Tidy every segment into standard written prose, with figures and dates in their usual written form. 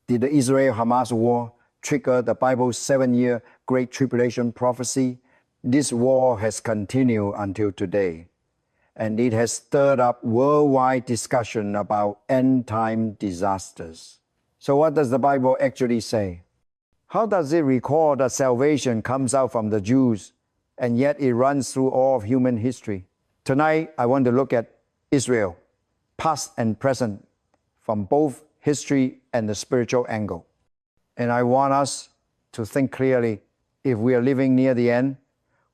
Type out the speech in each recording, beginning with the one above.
Did the Israel-Hamas war trigger the Bible's 7-year Great Tribulation prophecy? This war has continued until today, and it has stirred up worldwide discussion about end-time disasters. So what does the Bible actually say? How does it record that salvation comes out from the Jews, and yet it runs through all of human history? Tonight, I want to look at Israel, past and present, from both history and the spiritual angle. And I want us to think clearly, if we are living near the end,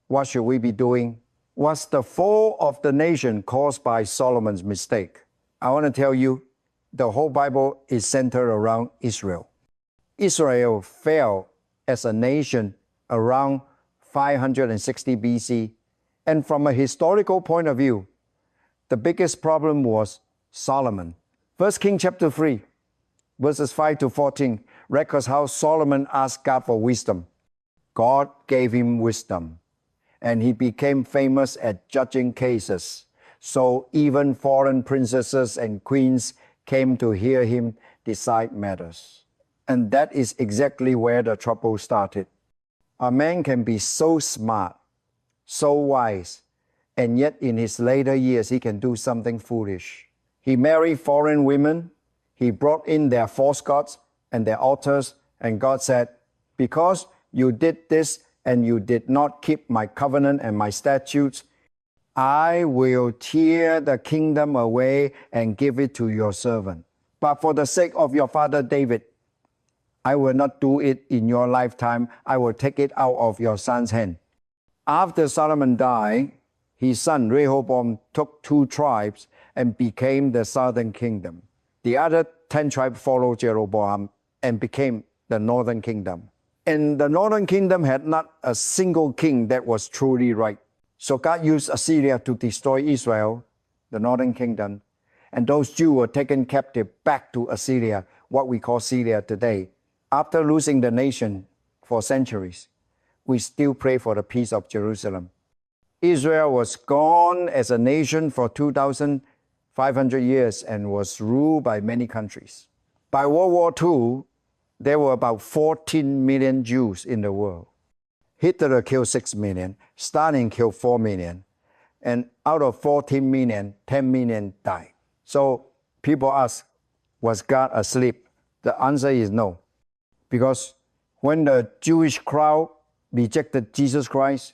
what should we be doing? Was the fall of the nation caused by Solomon's mistake? I want to tell you, the whole Bible is centered around Israel. Israel fell as a nation around 560 BC. And from a historical point of view, the biggest problem was Solomon. 1 Kings chapter 3, verses 5 to 14, records how Solomon asked God for wisdom. God gave him wisdom, and he became famous at judging cases. So even foreign princesses and queens came to hear him decide matters. And that is exactly where the trouble started. A man can be so smart, so wise, and yet in his later years he can do something foolish. He married foreign women, he brought in their false gods and their altars, and God said, because you did this and you did not keep my covenant and my statutes, I will tear the kingdom away and give it to your servant. But for the sake of your father David, I will not do it in your lifetime. I will take it out of your son's hand. After Solomon died, his son Rehoboam took 2 tribes and became the southern kingdom. The other 10 tribes followed Jeroboam and became the northern kingdom. And the northern kingdom had not a single king that was truly right. So God used Assyria to destroy Israel, the northern kingdom, and those Jews were taken captive back to Assyria, what we call Syria today. After losing the nation for centuries, we still pray for the peace of Jerusalem. Israel was gone as a nation for 2,500 years and was ruled by many countries. By World War II, there were about 14 million Jews in the world. Hitler killed 6 million, Stalin killed 4 million, and out of 14 million, 10 million died. So people ask, was God asleep? The answer is no. Because when the Jewish crowd rejected Jesus Christ,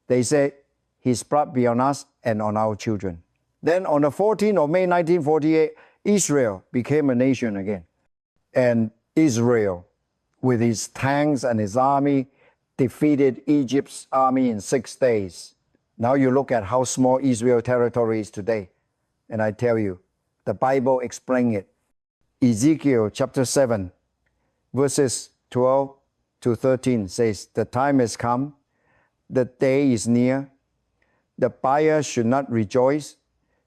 they said, his blood be on us and on our children. Then on the 14th of May 1948, Israel became a nation again. And Israel, with his tanks and his army, defeated Egypt's army in 6 days. Now you look at how small Israel territory is today. And I tell you, the Bible explains it. Ezekiel chapter 7, verses 12 to 13 says, the time has come, the day is near, the buyer should not rejoice,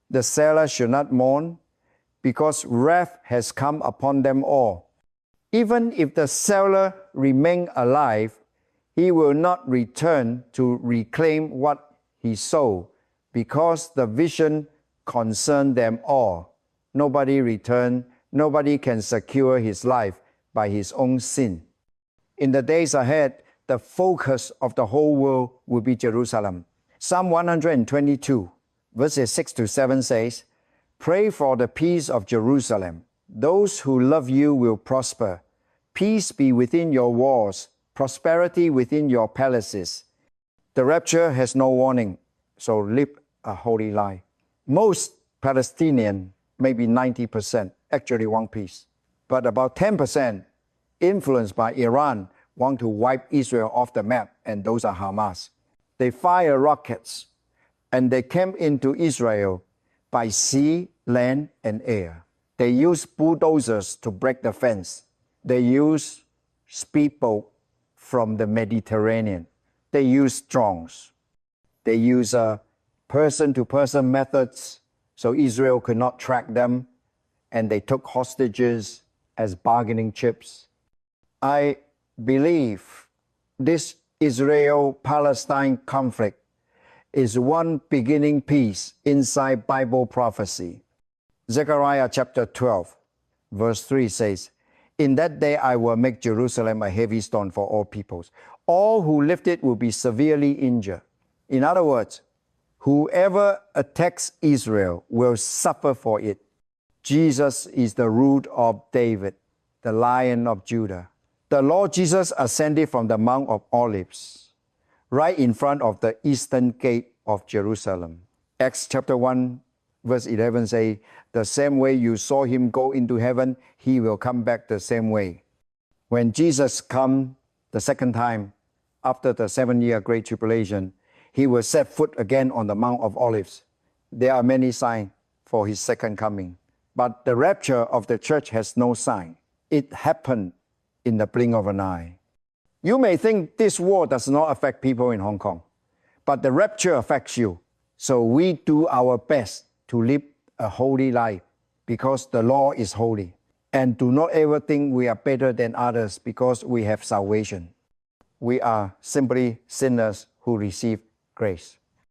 the seller should not mourn, because wrath has come upon them all. Even if the seller remain alive, he will not return to reclaim what he sold, because the vision concerned them all. Nobody returned, nobody can secure his life by his own sin. In the days ahead, the focus of the whole world will be Jerusalem. Psalm 122, verses 6 to 7 says, pray for the peace of Jerusalem. Those who love you will prosper. Peace be within your walls, prosperity within your palaces. The rapture has no warning, so live a holy life. Most Palestinians, maybe 90%, actually want peace. But about 10%, influenced by Iran, want to wipe Israel off the map, and those are Hamas. They fire rockets, and they came into Israel by sea, land, and air. They use bulldozers to break the fence. They use speedboat from the Mediterranean. They use drones. They use person-to-person methods, so Israel could not track them, and they took hostages as bargaining chips. I believe this Israel-Palestine conflict is one beginning piece inside Bible prophecy. Zechariah chapter 12, verse 3 says, In that day I will make Jerusalem a heavy stone for all peoples. All who lift it will be severely injured. In other words, whoever attacks Israel will suffer for it. Jesus is the root of David, the Lion of Judah. The Lord Jesus ascended from the Mount of Olives, right in front of the eastern gate of Jerusalem. Acts chapter 1, verse 11 says, the same way you saw him go into heaven, he will come back the same way. When Jesus comes the second time, after the 7-year Great Tribulation, he will set foot again on the Mount of Olives. There are many signs for his second coming. But the rapture of the church has no sign. It happened in the blink of an eye. You may think this war does not affect people in Hong Kong, but the rapture affects you. So we do our best to live a holy life because the Lord is holy. And do not ever think we are better than others because we have salvation. We are simply sinners who receive grace.